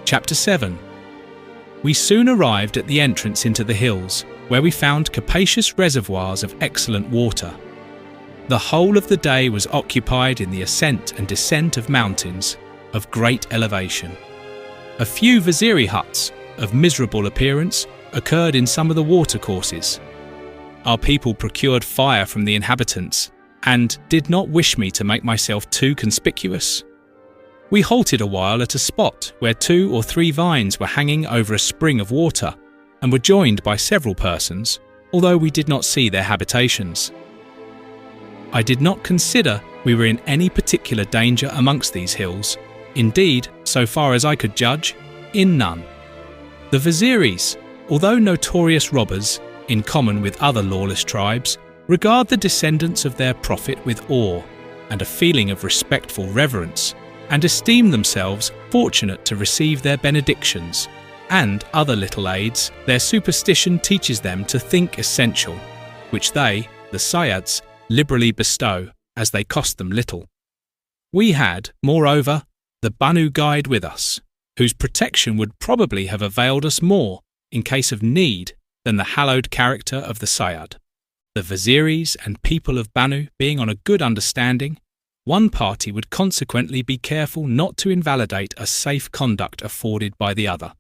Chapter 7. We soon arrived at the entrance into the hills, where we found capacious reservoirs of excellent water. The whole of the day was occupied in the ascent and descent of mountains of great elevation. A few Vaziri huts of miserable appearance occurred in some of the watercourses. Our people procured fire from the inhabitants and did not wish me to make myself too conspicuous. We halted a while at a spot where 2 or 3 vines were hanging over a spring of water and were joined by several persons, although we did not see their habitations. I did not consider we were in any particular danger amongst these hills, indeed, so far as I could judge, in none. The Vaziris, although notorious robbers, in common with other lawless tribes, regard the descendants of their prophet with awe and a feeling of respectful reverence, and esteem themselves fortunate to receive their benedictions and other little aids their superstition teaches them to think essential, which they, the Saiyads, liberally bestow, as they cost them little. We had, moreover, the Bannu guide with us, whose protection would probably have availed us more in case of need than the hallowed character of the Sayyad. The Vaziris and people of Bannu being on a good understanding, one party would consequently be careful not to invalidate a safe conduct afforded by the other.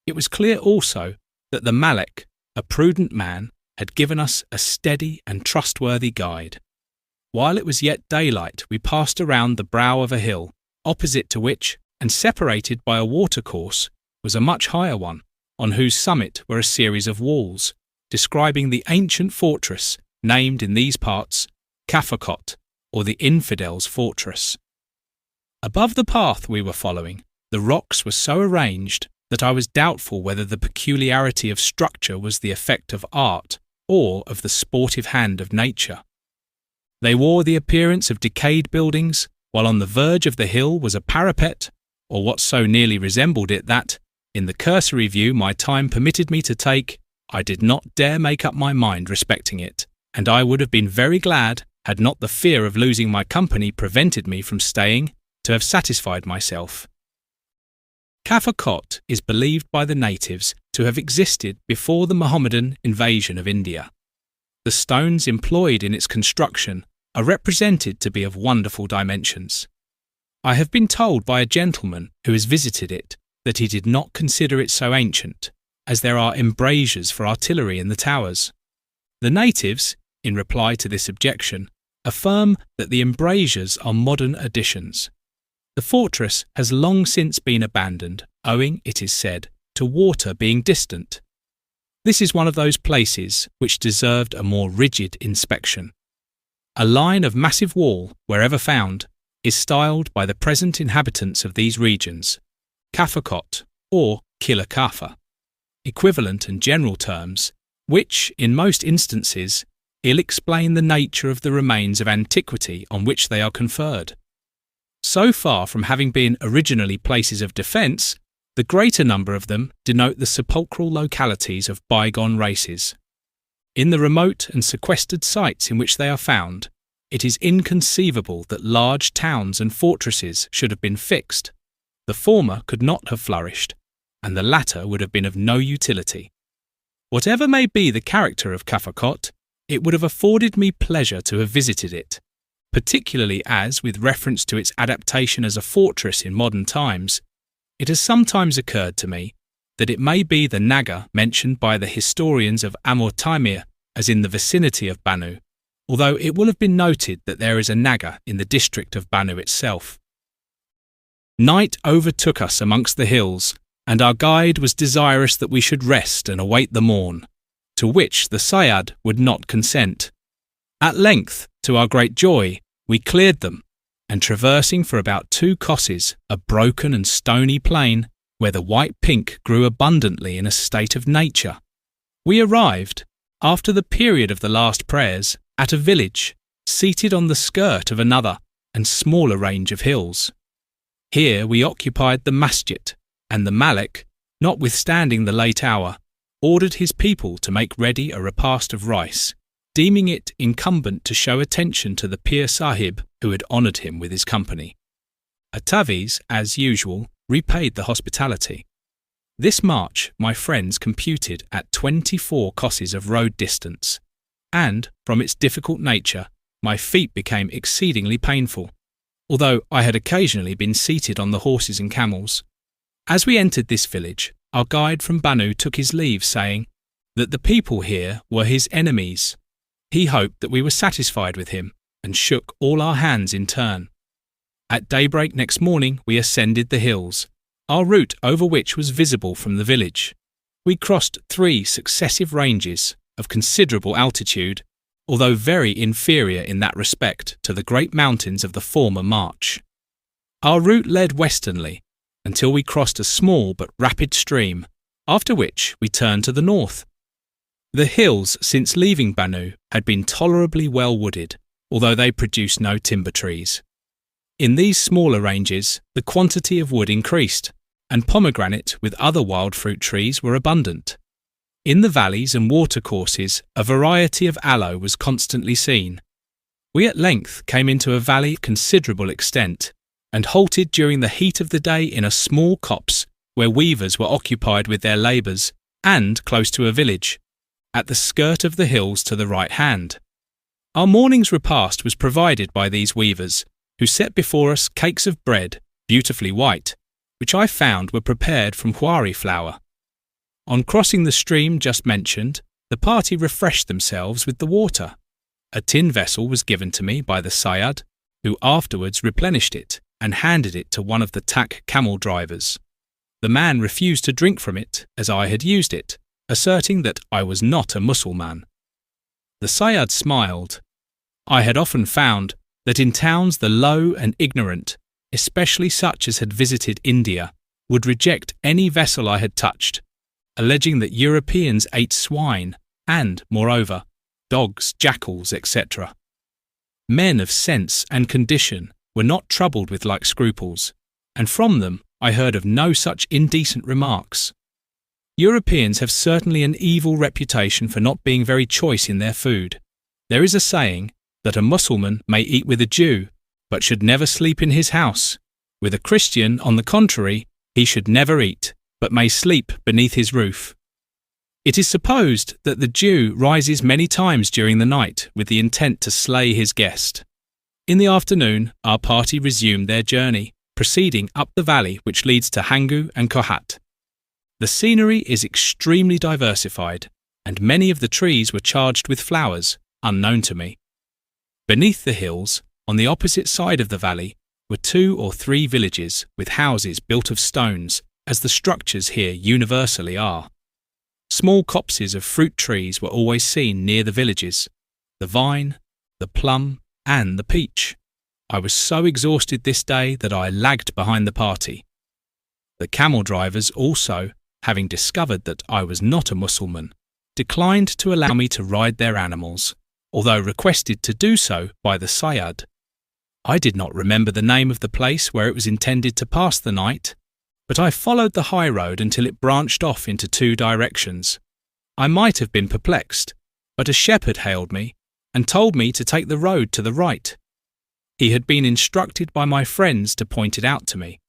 It was clear also that the Malik, a prudent man, had given us a steady and trustworthy guide. While it was yet daylight, we passed around the brow of a hill, opposite to which, and separated by a watercourse, was a much higher one, on whose summit were a series of walls, describing the ancient fortress named in these parts Kafr Kot, or the Infidels' Fortress. Above the path we were following, the rocks were so arranged that I was doubtful whether the peculiarity of structure was the effect of art or of the sportive hand of nature. They wore the appearance of decayed buildings, while on the verge of the hill was a parapet, or what so nearly resembled it that, in the cursory view my time permitted me to take, I did not dare make up my mind respecting it, and I would have been very glad, had not the fear of losing my company prevented me from staying, to have satisfied myself. Kafr Kot is believed by the natives to have existed before the Mohammedan invasion of India. The stones employed in its construction are represented to be of wonderful dimensions. I have been told by a gentleman who has visited it that he did not consider it so ancient, as there are embrasures for artillery in the towers. The natives, in reply to this objection, affirm that the embrasures are modern additions. The fortress has long since been abandoned, owing, it is said, to water being distant. This is one of those places which deserved a more rigid inspection. A line of massive wall, wherever found, is styled by the present inhabitants of these regions Kafr Kot or Kila Kafr, equivalent and general terms, which, in most instances, ill explain the nature of the remains of antiquity on which they are conferred. So far from having been originally places of defence, the greater number of them denote the sepulchral localities of bygone races. In the remote and sequestered sites in which they are found, it is inconceivable that large towns and fortresses should have been fixed. The former could not have flourished, and the latter would have been of no utility. Whatever may be the character of Kafr Kot, it would have afforded me pleasure to have visited it, particularly as, with reference to its adaptation as a fortress in modern times, it has sometimes occurred to me that it may be the Naga mentioned by the historians of Amur Taimir as in the vicinity of Bannu, although it will have been noted that there is a Naga in the district of Bannu itself. Night overtook us amongst the hills, and our guide was desirous that we should rest and await the morn, to which the Sayyad would not consent. At length, to our great joy, we cleared them, and traversing for about 2 kosses a broken and stony plain, where the white pink grew abundantly in a state of nature, we arrived, after the period of the last prayers, at a village, seated on the skirt of another and smaller range of hills. Here we occupied the masjid, and the Malik, notwithstanding the late hour, ordered his people to make ready a repast of rice, deeming it incumbent to show attention to the Pir Sahib who had honoured him with his company. A Taviz, as usual, repaid the hospitality. This march my friends computed at 24 kosses of road distance, and, from its difficult nature, my feet became exceedingly painful, although I had occasionally been seated on the horses and camels. As we entered this village, our guide from Bannu took his leave, saying that the people here were his enemies. He hoped that we were satisfied with him, and shook all our hands in turn. At daybreak next morning we ascended the hills, our route over which was visible from the village. We crossed 3 successive ranges of considerable altitude, although very inferior in that respect to the great mountains of the former march. Our route led westernly until we crossed a small but rapid stream, after which we turned to the north. The hills since leaving Bannu had been tolerably well wooded, although they produced no timber trees. In these smaller ranges, the quantity of wood increased, and pomegranate with other wild fruit trees were abundant. In the valleys and watercourses, a variety of aloe was constantly seen. We at length came into a valley of considerable extent, and halted during the heat of the day in a small copse where weavers were occupied with their labours, and close to a village, at the skirt of the hills to the right hand. Our morning's repast was provided by these weavers, who set before us cakes of bread, beautifully white, which I found were prepared from wari flour. On crossing the stream just mentioned, the party refreshed themselves with the water. A tin vessel was given to me by the Sayyad, who afterwards replenished it and handed it to one of the tak camel drivers. The man refused to drink from it as I had used it, asserting that I was not a Mussulman. The Sayyad smiled. I had often found that in towns the low and ignorant, especially such as had visited India, would reject any vessel I had touched, alleging that Europeans ate swine and, moreover, dogs, jackals, etc. Men of sense and condition were not troubled with like scruples, and from them I heard of no such indecent remarks. Europeans have certainly an evil reputation for not being very choice in their food. There is a saying that a Mussulman may eat with a Jew, but should never sleep in his house. With a Christian, on the contrary, he should never eat, but may sleep beneath his roof. It is supposed that the Jew rises many times during the night with the intent to slay his guest. In the afternoon, our party resumed their journey, proceeding up the valley which leads to Hangu and Kohat. The scenery is extremely diversified, and many of the trees were charged with flowers, unknown to me. Beneath the hills, on the opposite side of the valley, were 2 or 3 villages with houses built of stones, as the structures here universally are. Small copses of fruit trees were always seen near the villages, the vine, the plum, and the peach. I was so exhausted this day that I lagged behind the party. The camel drivers also, having discovered that I was not a Mussulman, declined to allow me to ride their animals, although requested to do so by the Sayyad. I did not remember the name of the place where it was intended to pass the night, but I followed the high road until it branched off into 2 directions. I might have been perplexed, but a shepherd hailed me and told me to take the road to the right. He had been instructed by my friends to point it out to me.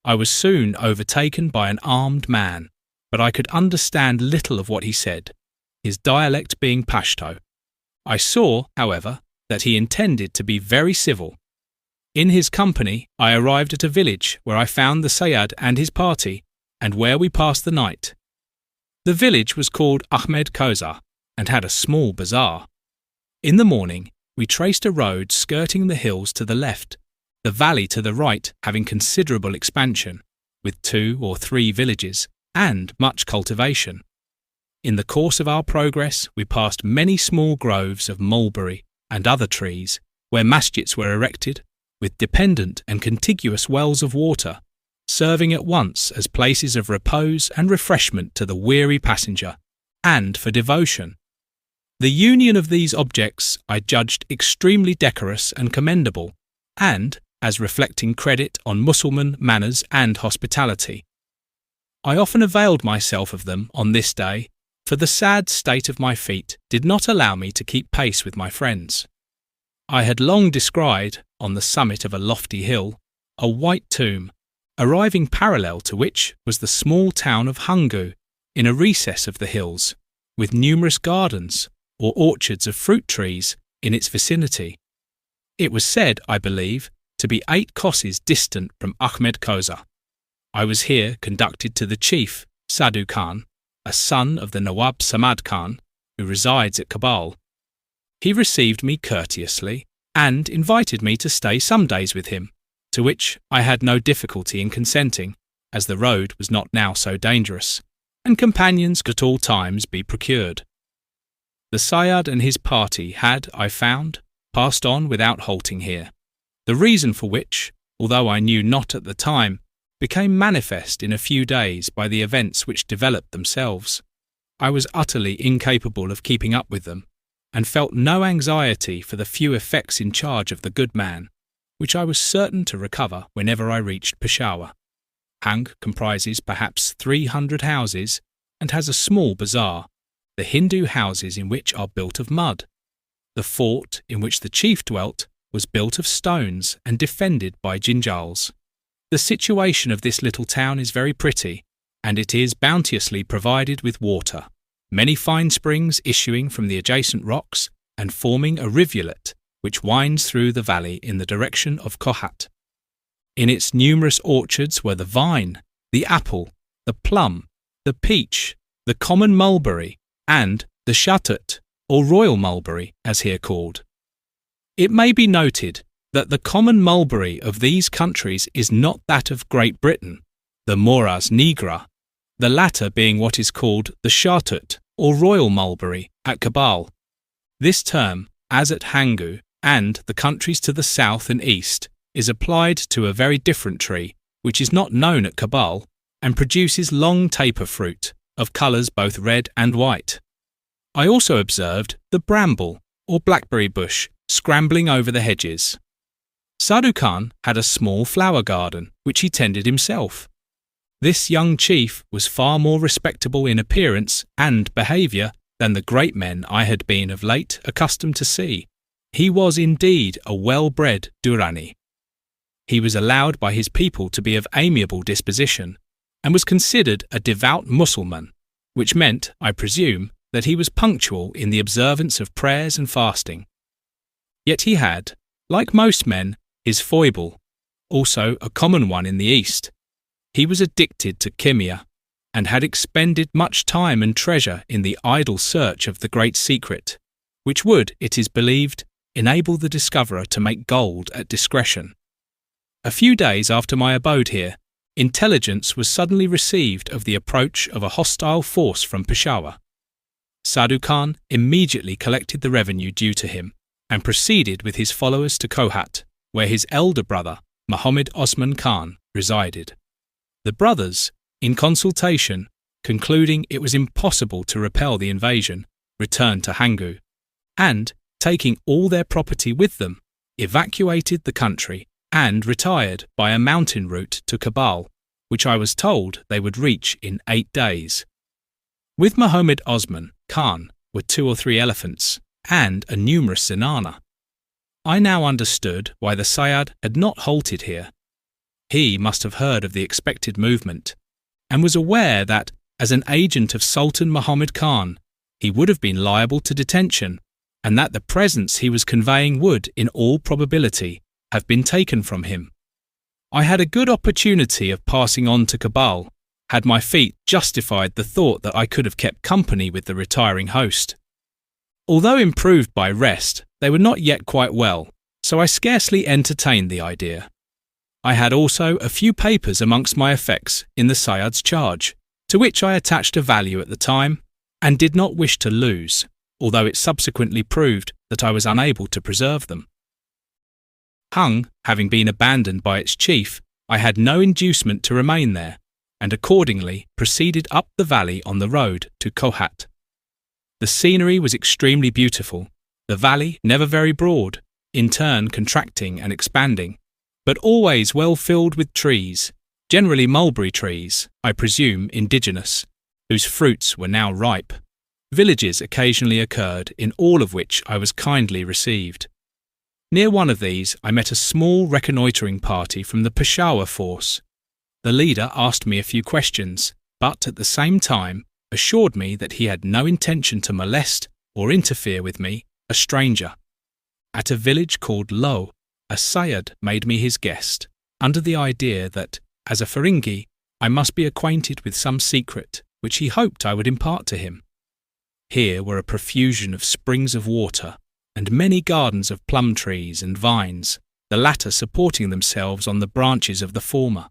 I was soon overtaken by an armed man, but I could understand little of what he said, his dialect being Pashto. I saw, however, that he intended to be very civil. In his company, I arrived at a village where I found the Sayyad and his party, and where we passed the night. The village was called Ahmed Koza and had a small bazaar. In the morning, we traced a road skirting the hills to the left, the valley to the right having considerable expansion, with 2 or 3 villages and much cultivation. In the course of our progress, we passed many small groves of mulberry and other trees, where masjids were erected, with dependent and contiguous wells of water, serving at once as places of repose and refreshment to the weary passenger, and for devotion. The union of these objects I judged extremely decorous and commendable, and as reflecting credit on Mussulman manners and hospitality. I often availed myself of them on this day, for the sad state of my feet did not allow me to keep pace with my friends. I had long descried, on the summit of a lofty hill, a white tomb, arriving parallel to which was the small town of Hangu, in a recess of the hills, with numerous gardens or orchards of fruit trees in its vicinity. It was said, I believe, to be 8 kosses distant from Ahmed Koza. I was here conducted to the chief, Sadhu Khan, a son of the Nawab Samad Khan, who resides at Kabul. He received me courteously and invited me to stay some days with him, to which I had no difficulty in consenting, as the road was not now so dangerous, and companions could at all times be procured. The Sayyad and his party had, I found, passed on without halting here, the reason for which, although I knew not at the time, became manifest in a few days by the events which developed themselves. I was utterly incapable of keeping up with them, and felt no anxiety for the few effects in charge of the good man, which I was certain to recover whenever I reached Peshawar. Hang comprises perhaps 300 houses and has a small bazaar, the Hindu houses in which are built of mud. The fort in which the chief dwelt was built of stones and defended by jinjals. The situation of this little town is very pretty, and it is bounteously provided with water, many fine springs issuing from the adjacent rocks and forming a rivulet which winds through the valley in the direction of Kohat. In its numerous orchards were the vine, the apple, the plum, the peach, the common mulberry, and the shatut, or royal mulberry, as here called. It may be noted that the common mulberry of these countries is not that of Great Britain, the Moras nigra, the latter being what is called the shatut, or royal mulberry, at Kabul. This term, as at Hangu and the countries to the south and east, is applied to a very different tree, which is not known at Kabul, and produces long taper fruit, of colours both red and white. I also observed the bramble, or blackberry bush, scrambling over the hedges. Sadhu Khan had a small flower garden, which he tended himself. This young chief was far more respectable in appearance and behaviour than the great men I had been of late accustomed to see. He was indeed a well-bred Durrani. He was allowed by his people to be of amiable disposition, and was considered a devout Mussulman, which meant, I presume, that he was punctual in the observance of prayers and fasting. Yet he had, like most men, his foible, also a common one in the East. He was addicted to kimia, and had expended much time and treasure in the idle search of the great secret, which would, it is believed, enable the discoverer to make gold at discretion. A few days after my abode here, intelligence was suddenly received of the approach of a hostile force from Peshawar. Sadhu Khan immediately collected the revenue due to him, and proceeded with his followers to Kohat, where his elder brother, Muhammad Osman Khan, resided. The brothers, in consultation, concluding it was impossible to repel the invasion, returned to Hangu, and, taking all their property with them, evacuated the country and retired by a mountain route to Kabul, which I was told they would reach in 8 days. With Muhammad Osman Khan were 2 or 3 elephants and a numerous zenana. I now understood why the Sayyad had not halted here. He must have heard of the expected movement, and was aware that, as an agent of Sultan Muhammad Khan, he would have been liable to detention, and that the presents he was conveying would, in all probability, have been taken from him. I had a good opportunity of passing on to Kabul, had my feet justified the thought that I could have kept company with the retiring host. Although improved by rest, they were not yet quite well, so I scarcely entertained the idea. I had also a few papers amongst my effects in the Sayyad's charge, to which I attached a value at the time, and did not wish to lose, although it subsequently proved that I was unable to preserve them. Hung having been abandoned by its chief, I had no inducement to remain there, and accordingly proceeded up the valley on the road to Kohat. The scenery was extremely beautiful, the valley never very broad, in turn contracting and expanding, but always well filled with trees, generally mulberry trees, I presume indigenous, whose fruits were now ripe. Villages occasionally occurred, in all of which I was kindly received. Near one of these I met a small reconnoitring party from the Peshawar force. The leader asked me a few questions, but at the same time assured me that he had no intention to molest or interfere with me, a stranger. At a village called Lo, a Sayyad made me his guest, under the idea that, as a Ferengi, I must be acquainted with some secret which he hoped I would impart to him. Here were a profusion of springs of water and many gardens of plum trees and vines, the latter supporting themselves on the branches of the former.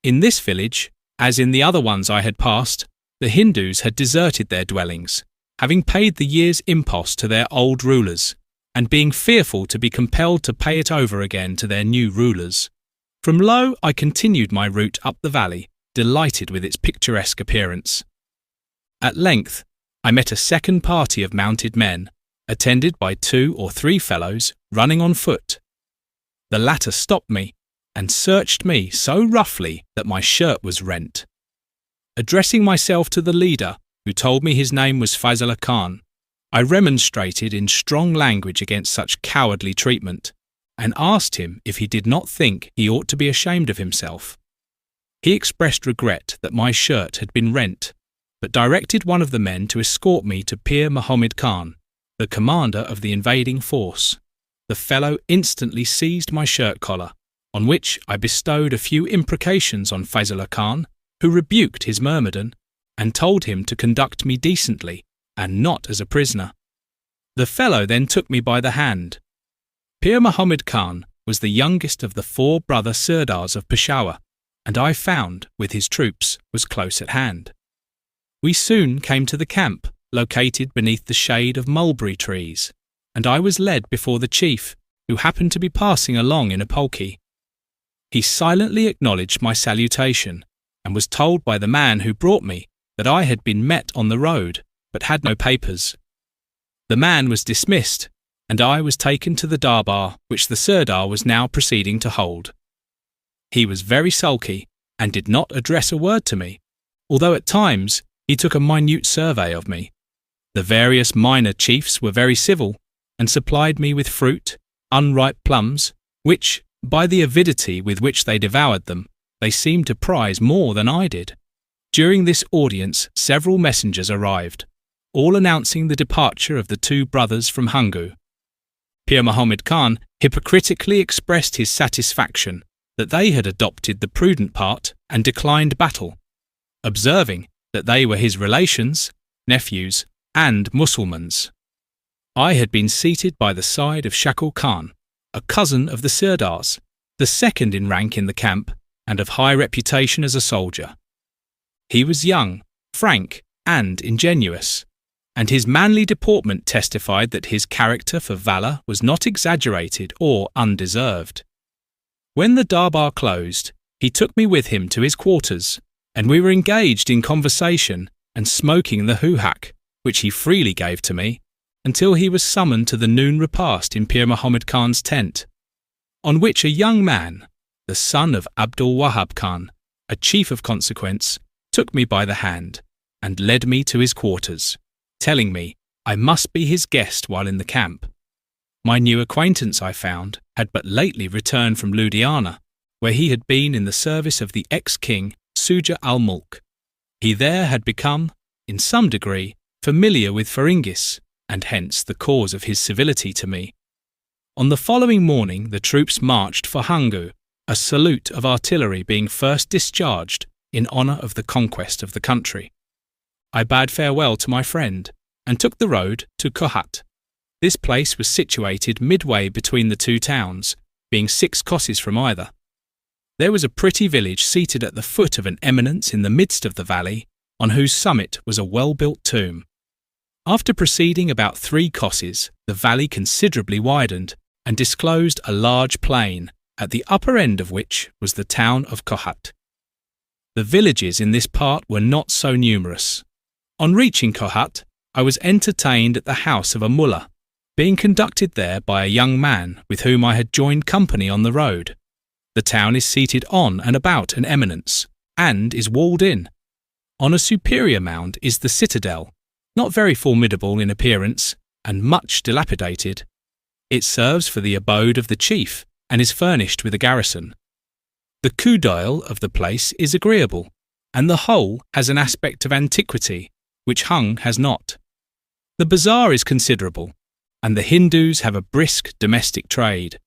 In this village, as in the other ones I had passed, the Hindus had deserted their dwellings, having paid the year's impost to their old rulers, and being fearful to be compelled to pay it over again to their new rulers. From Lo, I continued my route up the valley, delighted with its picturesque appearance. At length, I met a second party of mounted men, attended by 2 or 3 fellows running on foot. The latter stopped me and searched me so roughly that my shirt was rent. Addressing myself to the leader, who told me his name was Fazl Khan, I remonstrated in strong language against such cowardly treatment, and asked him if he did not think he ought to be ashamed of himself. He expressed regret that my shirt had been rent, but directed one of the men to escort me to Pir Muhammad Khan, the commander of the invading force. The fellow instantly seized my shirt collar, on which I bestowed a few imprecations on Fazl Khan, who rebuked his myrmidon, and told him to conduct me decently, and not as a prisoner. The fellow then took me by the hand. Pir Muhammad Khan was the youngest of the 4 brother Sirdars of Peshawar, and I found, with his troops, was close at hand. We soon came to the camp, located beneath the shade of mulberry trees, and I was led before the chief, who happened to be passing along in a palki. He silently acknowledged my salutation, and was told by the man who brought me that I had been met on the road, but had no papers. The man was dismissed, and I was taken to the darbar which the Sirdar was now proceeding to hold. He was very sulky, and did not address a word to me, although at times he took a minute survey of me. The various minor chiefs were very civil, and supplied me with fruit, unripe plums, which, by the avidity with which they devoured them, they seemed to prize more than I did. During this audience several messengers arrived, all announcing the departure of the 2 brothers from Hangu. Pir Muhammad Khan hypocritically expressed his satisfaction that they had adopted the prudent part and declined battle, observing that they were his relations, nephews, and Mussulmans. I had been seated by the side of Shakul Khan, a cousin of the Sirdars, the second in rank in the camp, and of high reputation as a soldier. He was young, frank, and ingenuous, and his manly deportment testified that his character for valour was not exaggerated or undeserved. When the darbar closed, he took me with him to his quarters, and we were engaged in conversation and smoking the huhak, which he freely gave to me, until he was summoned to the noon repast in Pir Muhammad Khan's tent, on which a young man, the son of Abdul Wahab Khan, a chief of consequence, took me by the hand and led me to his quarters, telling me I must be his guest while in the camp. My new acquaintance, I found, had but lately returned from Ludhiana, where he had been in the service of the ex-king Suja al-Mulk. He there had become, in some degree, familiar with Feringis, and hence the cause of his civility to me. On the following morning the troops marched for Hangu, a salute of artillery being first discharged in honour of the conquest of the country. I bade farewell to my friend, and took the road to Kohat. This place was situated midway between the 2 towns, being 6 kosses from either. There was a pretty village seated at the foot of an eminence in the midst of the valley, on whose summit was a well-built tomb. After proceeding about 3 kosses, the valley considerably widened, and disclosed a large plain, at the upper end of which was the town of Kohat. The villages in this part were not so numerous. On reaching Kohat, I was entertained at the house of a mullah, being conducted there by a young man with whom I had joined company on the road. The town is seated on and about an eminence, and is walled in. On a superior mound is the citadel, not very formidable in appearance, and much dilapidated. It serves for the abode of the chief, and is furnished with a garrison. The kudile of the place is agreeable, and the whole has an aspect of antiquity, which Hung has not. The bazaar is considerable, and the Hindus have a brisk domestic trade.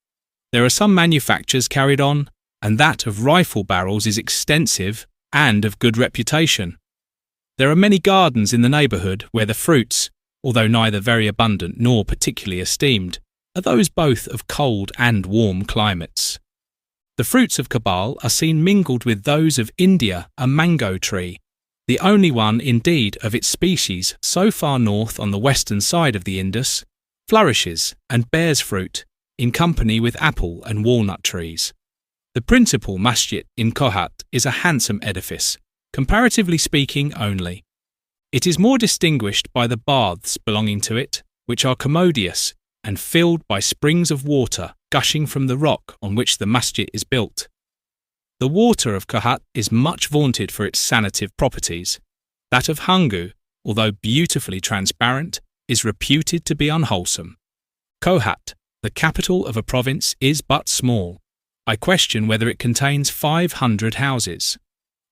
There are some manufactures carried on, and that of rifle barrels is extensive and of good reputation. There are many gardens in the neighbourhood where the fruits, although neither very abundant nor particularly esteemed, are those both of cold and warm climates. The fruits of Kabul are seen mingled with those of India, a mango tree, the only one indeed of its species so far north on the western side of the Indus, flourishes and bears fruit in company with apple and walnut trees. The principal masjid in Kohat is a handsome edifice, comparatively speaking only. It is more distinguished by the baths belonging to it, which are commodious and filled by springs of water gushing from the rock on which the masjid is built. The water of Kohat is much vaunted for its sanative properties. That of Hangu, although beautifully transparent, is reputed to be unwholesome. Kohat, the capital of a province, is but small. I question whether it contains 500 houses.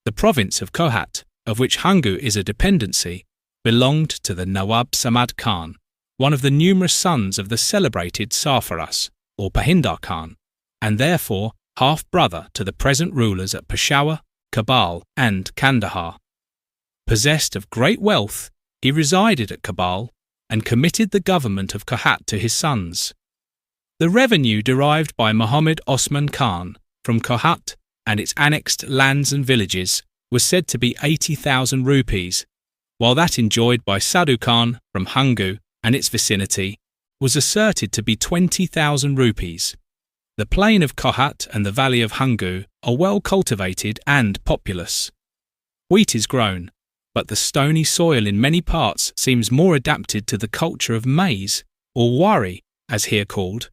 The province of Kohat, of which Hangu is a dependency, belonged to the Nawab Samad Khan, one of the numerous sons of the celebrated Sarfaras, or Pahindar Khan, and therefore half-brother to the present rulers at Peshawar, Kabul, and Kandahar. Possessed of great wealth, he resided at Kabul and committed the government of Kohat to his sons. The revenue derived by Muhammad Osman Khan from Kohat and its annexed lands and villages was said to be 80,000 rupees, while that enjoyed by Sadhu Khan from Hangu and its vicinity was asserted to be 20,000 rupees. The plain of Kohat and the valley of Hangu are well cultivated and populous. Wheat is grown, but the stony soil in many parts seems more adapted to the culture of maize, or wari, as here called,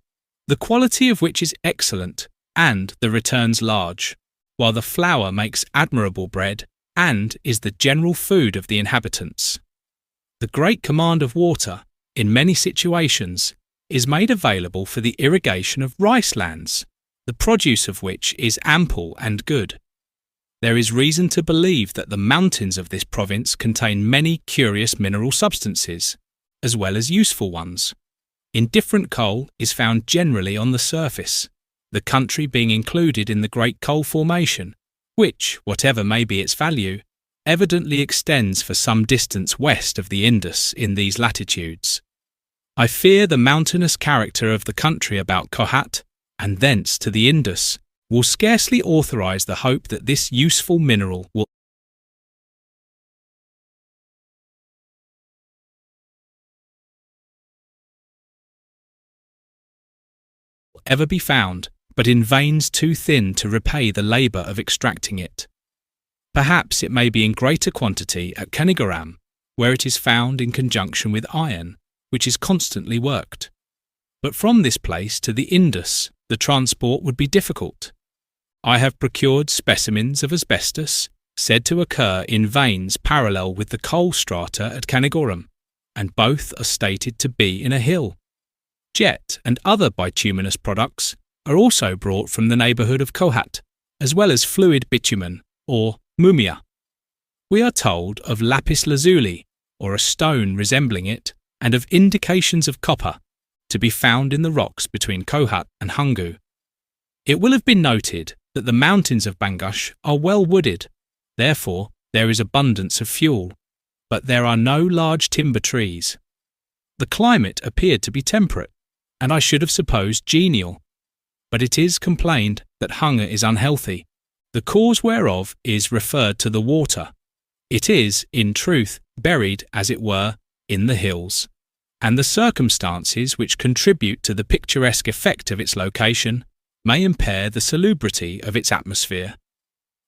the quality of which is excellent and the returns large, while the flour makes admirable bread and is the general food of the inhabitants. The great command of water, in many situations, is made available for the irrigation of rice lands, the produce of which is ample and good. There is reason to believe that the mountains of this province contain many curious mineral substances, as well as useful ones. Indifferent coal is found generally on the surface, the country being included in the Great Coal Formation, which, whatever may be its value, evidently extends for some distance west of the Indus in these latitudes. I fear the mountainous character of the country about Kohat, and thence to the Indus, will scarcely authorise the hope that this useful mineral will ever be found, but in veins too thin to repay the labour of extracting it. Perhaps it may be in greater quantity at Kanigoram, where it is found in conjunction with iron, which is constantly worked. But from this place to the Indus, the transport would be difficult. I have procured specimens of asbestos, said to occur in veins parallel with the coal strata at Kanigoram, and both are stated to be in a hill. Jet and other bituminous products are also brought from the neighbourhood of Kohat, as well as fluid bitumen, or mumia. We are told of lapis lazuli, or a stone resembling it, and of indications of copper, to be found in the rocks between Kohat and Hangu. It will have been noted that the mountains of Bangush are well wooded, therefore there is abundance of fuel, but there are no large timber trees. The climate appeared to be temperate, and I should have supposed genial, but it is complained that hunger is unhealthy, the cause whereof is referred to the water. It is, in truth, buried, as it were, in the hills, and the circumstances which contribute to the picturesque effect of its location may impair the salubrity of its atmosphere.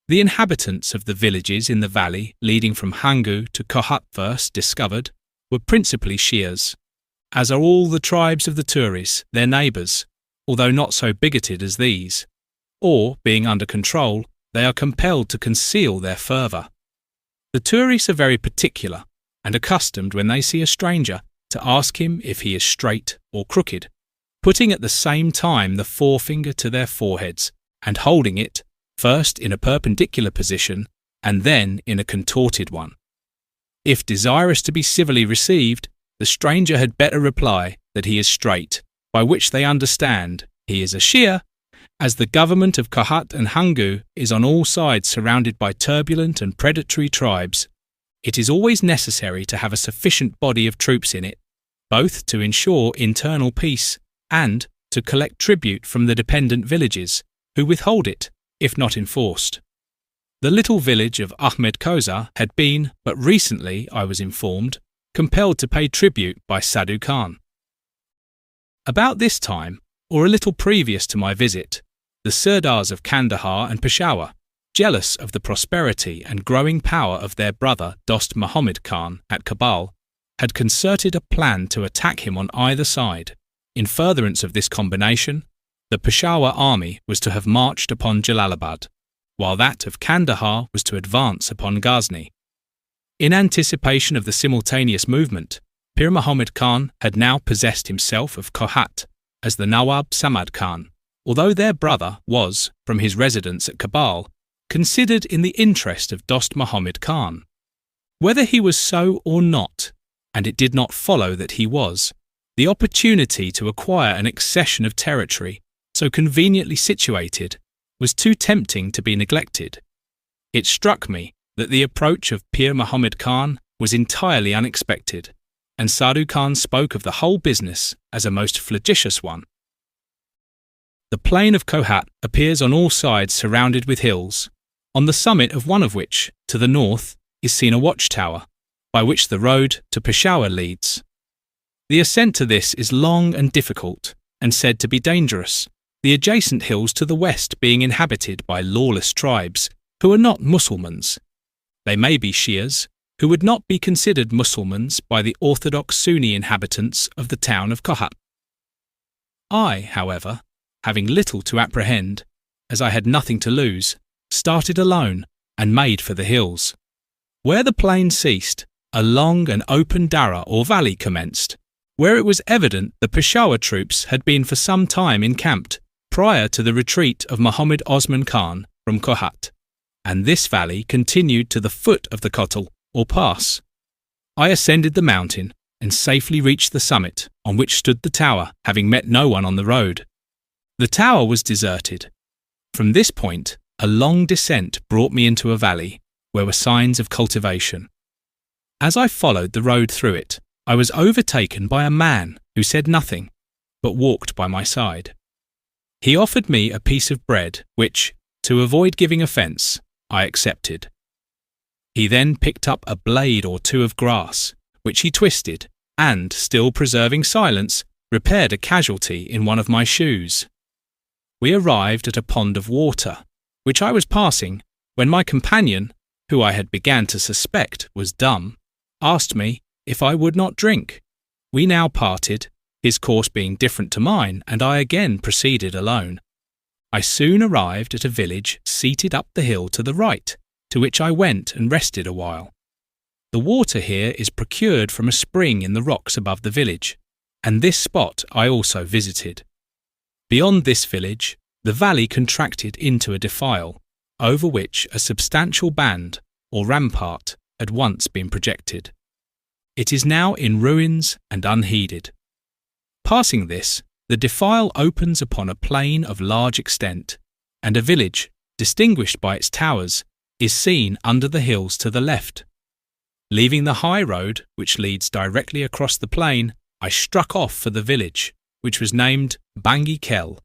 The inhabitants of the villages in the valley leading from Hangu to Kohat first discovered were principally Shias, as are all the tribes of the Turis, their neighbours, although not so bigoted as these, or, being under control, they are compelled to conceal their fervour. The Turis are very particular, and accustomed when they see a stranger to ask him if he is straight or crooked, putting at the same time the forefinger to their foreheads and holding it, first in a perpendicular position and then in a contorted one. If desirous to be civilly received, the stranger had better reply that he is straight, by which they understand he is a Shia, as the government of Kohat and Hangu is on all sides surrounded by turbulent and predatory tribes. It is always necessary to have a sufficient body of troops in it, both to ensure internal peace and to collect tribute from the dependent villages, who withhold it, if not enforced. The little village of Ahmed Koza had been, but recently, I was informed, compelled to pay tribute by Sadhu Khan. About this time, or a little previous to my visit, the Sirdars of Kandahar and Peshawar, jealous of the prosperity and growing power of their brother Dost Muhammad Khan at Kabul, had concerted a plan to attack him on either side. In furtherance of this combination, the Peshawar army was to have marched upon Jalalabad, while that of Kandahar was to advance upon Ghazni. In anticipation of the simultaneous movement, Pir Muhammad Khan had now possessed himself of Kohat as the Nawab Samad Khan, although their brother was, from his residence at Kabul, considered in the interest of Dost Muhammad Khan. Whether he was so or not, and it did not follow that he was, the opportunity to acquire an accession of territory so conveniently situated was too tempting to be neglected. It struck me that the approach of Pir Muhammad Khan was entirely unexpected, and Sadhu Khan spoke of the whole business as a most flagitious one. The plain of Kohat appears on all sides surrounded with hills, on the summit of one of which, to the north, is seen a watchtower, by which the road to Peshawar leads. The ascent to this is long and difficult, and said to be dangerous, the adjacent hills to the west being inhabited by lawless tribes who are not Mussulmans. They may be Shias, who would not be considered Mussulmans by the orthodox Sunni inhabitants of the town of Kohat. I, however, having little to apprehend, as I had nothing to lose, started alone and made for the hills. Where the plain ceased, a long and open dara or valley commenced, where it was evident the Peshawar troops had been for some time encamped prior to the retreat of Muhammad Osman Khan from Kohat, and this valley continued to the foot of the Kotal, or pass. I ascended the mountain and safely reached the summit, on which stood the tower, having met no one on the road. The tower was deserted. From this point, a long descent brought me into a valley, where were signs of cultivation. As I followed the road through it, I was overtaken by a man who said nothing, but walked by my side. He offered me a piece of bread, which, to avoid giving offence, I accepted. He then picked up a blade or two of grass, which he twisted, and, still preserving silence, repaired a casualty in one of my shoes. We arrived at a pond of water, which I was passing, when my companion, who I had began to suspect was dumb, asked me if I would not drink. We now parted, his course being different to mine, and I again proceeded alone. I soon arrived at a village seated up the hill to the right, to which I went and rested a while. The water here is procured from a spring in the rocks above the village, and this spot I also visited. Beyond this village, the valley contracted into a defile, over which a substantial band, or rampart, had once been projected. It is now in ruins and unheeded. Passing this, the defile opens upon a plain of large extent, and a village, distinguished by its towers, is seen under the hills to the left. Leaving the high road, which leads directly across the plain, I struck off for the village, which was named Bangi Kel.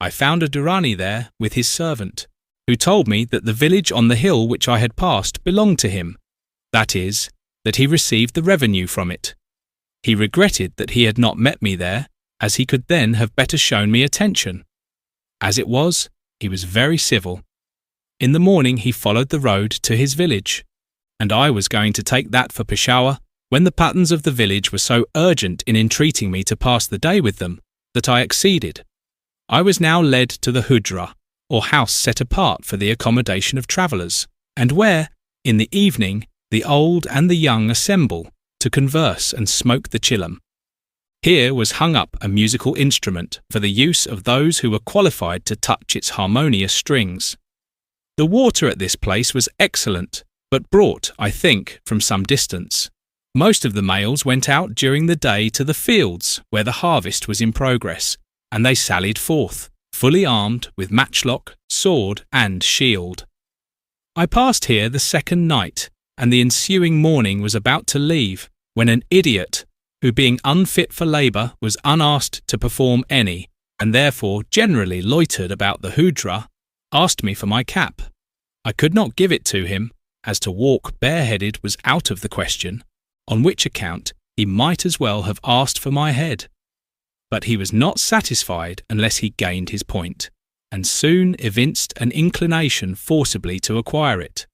I found a Durrani there with his servant, who told me that the village on the hill which I had passed belonged to him, that is, that he received the revenue from it. He regretted that he had not met me there, as he could then have better shown me attention. As it was, he was very civil. In the morning he followed the road to his village, and I was going to take that for Peshawar, when the Pathans of the village were so urgent in entreating me to pass the day with them, that I acceded. I was now led to the Hujra, or house set apart for the accommodation of travellers, and where, in the evening, the old and the young assemble to converse and smoke the chillum. Here was hung up a musical instrument for the use of those who were qualified to touch its harmonious strings, The water at this place was excellent, but brought, I think, from some distance. Most of the males went out during the day to the fields where the harvest was in progress, and they sallied forth, fully armed with matchlock, sword, and shield. I passed here the second night, and the ensuing morning was about to leave, when an idiot, who being unfit for labour was unasked to perform any, and therefore generally loitered about the hudra, asked me for my cap. I could not give it to him, as to walk bareheaded was out of the question, on which account he might as well have asked for my head. But he was not satisfied unless he gained his point, and soon evinced an inclination forcibly to acquire it.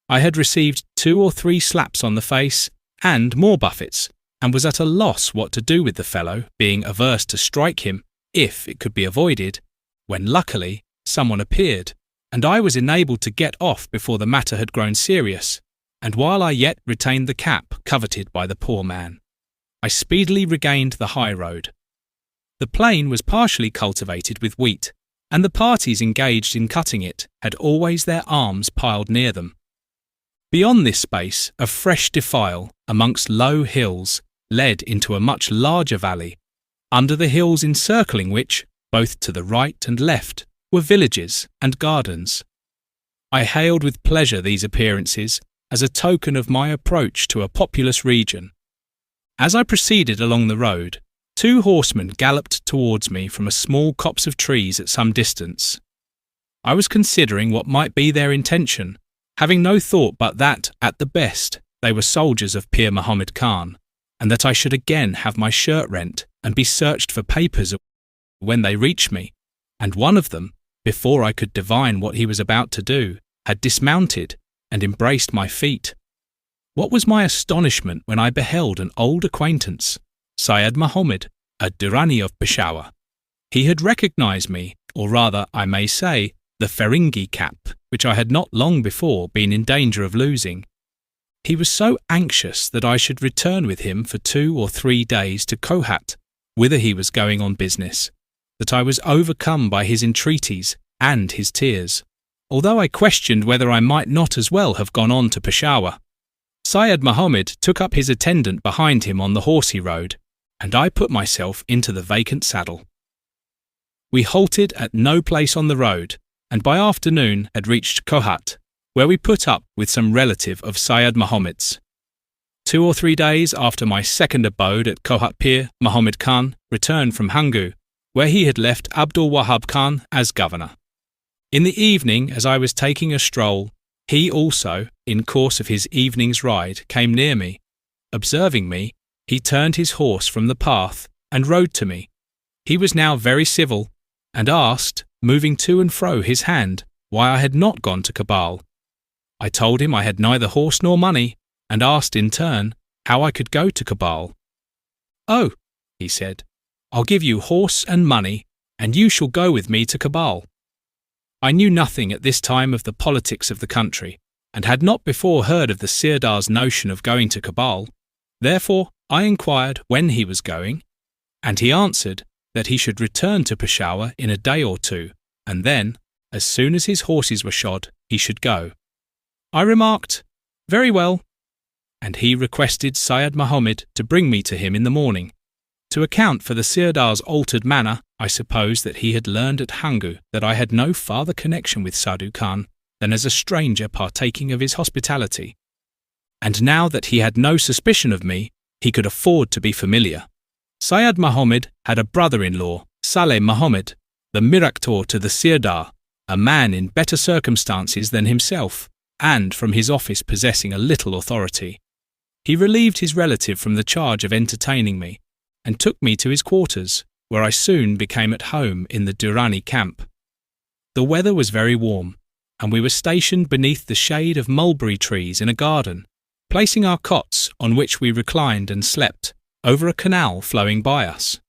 I had received 2 or 3 slaps on the face, and more buffets, and was at a loss what to do with the fellow, being averse to strike him, if it could be avoided, when luckily someone appeared, and I was enabled to get off before the matter had grown serious, and while I yet retained the cap coveted by the poor man. I speedily regained the high road. The plain was partially cultivated with wheat, and the parties engaged in cutting it had always their arms piled near them. Beyond this space, a fresh defile, amongst low hills, led into a much larger valley, under the hills encircling which, both to the right and left, were villages and gardens. I hailed with pleasure these appearances as a token of my approach to a populous region. As I proceeded along the road, 2 horsemen galloped towards me from a small copse of trees at some distance. I was considering what might be their intention, having no thought but that, at the best, they were soldiers of Pir Muhammad Khan, and that I should again have my shirt rent and be searched for papers when they reached me, and one of them, before I could divine what he was about to do, had dismounted and embraced my feet. What was my astonishment when I beheld an old acquaintance, Sayyad Muhammad, a Durrani of Peshawar. He had recognized me, or rather, I may say, the Feringhi cap, which I had not long before been in danger of losing. He was so anxious that I should return with him for 2 or 3 days to Kohat, whither he was going on business, that I was overcome by his entreaties and his tears, although I questioned whether I might not as well have gone on to Peshawar. Sayyad Muhammad took up his attendant behind him on the horse he rode, and I put myself into the vacant saddle. We halted at no place on the road, and by afternoon had reached Kohat, where we put up with some relative of Sayyad Muhammad's. 2 or 3 days after my second abode at Kohat, Pir Muhammad Khan returned from Hangu, where he had left Abdul Wahab Khan as governor. In the evening, as I was taking a stroll, he also, in course of his evening's ride, came near me. Observing me, he turned his horse from the path and rode to me. He was now very civil, and asked, moving to and fro his hand, why I had not gone to Kabul. I told him I had neither horse nor money, and asked in turn how I could go to Kabul. "Oh," he said, "I'll give you horse and money, and you shall go with me to Kabul." I knew nothing at this time of the politics of the country, and had not before heard of the Sirdar's notion of going to Kabul. Therefore I inquired when he was going, and he answered that he should return to Peshawar in a day or 2, and then, as soon as his horses were shod, he should go. I remarked, "Very well," and he requested Sayyad Muhammad to bring me to him in the morning. To account for the Sirdar's altered manner, I suppose that he had learned at Hangu that I had no farther connection with Sadhu Khan than as a stranger partaking of his hospitality. And now that he had no suspicion of me, he could afford to be familiar. Sayyad Muhammad had a brother-in-law, Saleh Muhammad, the Miraktor to the Sirdar, a man in better circumstances than himself, and from his office possessing a little authority. He relieved his relative from the charge of entertaining me, and took me to his quarters, where I soon became at home in the Durrani camp. The weather was very warm, and we were stationed beneath the shade of mulberry trees in a garden, placing our cots, on which we reclined and slept, over a canal flowing by us.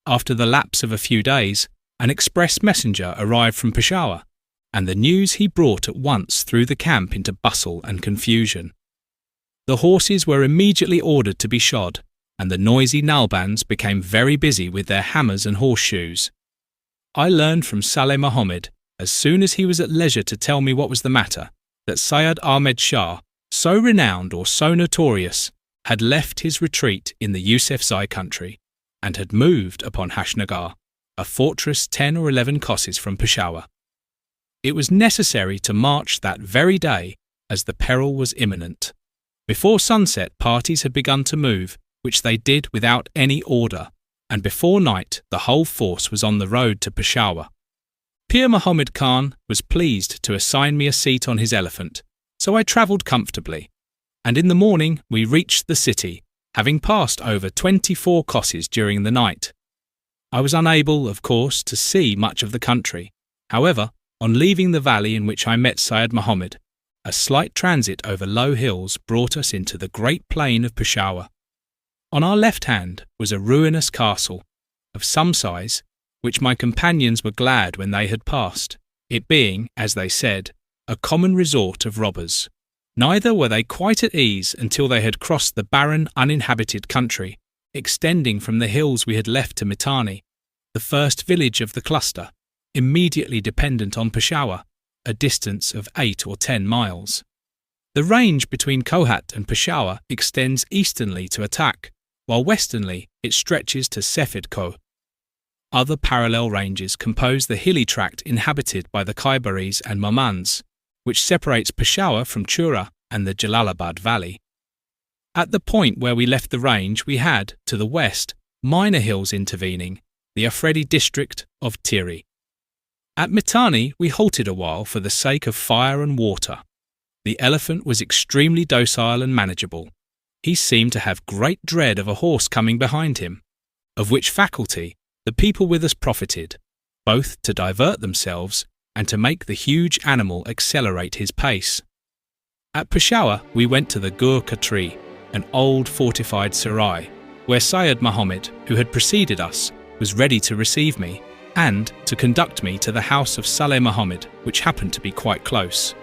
After the lapse of a few days, an express messenger arrived from Peshawar, and the news he brought at once threw the camp into bustle and confusion. The horses were immediately ordered to be shod, and the noisy Nalbans became very busy with their hammers and horseshoes. I learned from Saleh Muhammad as soon as he was at leisure to tell me what was the matter, that Sayyid Ahmed Shah, so renowned or so notorious, had left his retreat in the Yusufzai country and had moved upon Hashnagar, a fortress 10 or 11 kosses from Peshawar. It was necessary to march that very day, as the peril was imminent. Before sunset, parties had begun to move, which they did without any order, and before night the whole force was on the road to Peshawar. Pir Muhammad Khan was pleased to assign me a seat on his elephant, so I travelled comfortably, and in the morning we reached the city, having passed over 24 kosses during the night. I was unable, of course, to see much of the country. However, on leaving the valley in which I met Sayyid Muhammad, a slight transit over low hills brought us into the great plain of Peshawar. On our left hand was a ruinous castle, of some size, which my companions were glad when they had passed, it being, as they said, a common resort of robbers. Neither were they quite at ease until they had crossed the barren, uninhabited country, extending from the hills we had left to Mitanni, the first village of the cluster, immediately dependent on Peshawar, a distance of 8 or 10 miles. The range between Kohat and Peshawar extends easternly to Attak, while westernly it stretches to Safed Koh. Other parallel ranges compose the hilly tract inhabited by the Khyberis and Momans, which separates Peshawar from Chura and the Jalalabad Valley. At the point where we left the range, we had, to the west, minor hills intervening, the Afridi district of Tiri. At Mitanni, we halted a while for the sake of fire and water. The elephant was extremely docile and manageable. He seemed to have great dread of a horse coming behind him, of which faculty the people with us profited, both to divert themselves and to make the huge animal accelerate his pace. At Peshawar, we went to the Gur Khatri, an old fortified sarai, where Sayyid Muhammad, who had preceded us, was ready to receive me and to conduct me to the house of Saleh Muhammad, which happened to be quite close.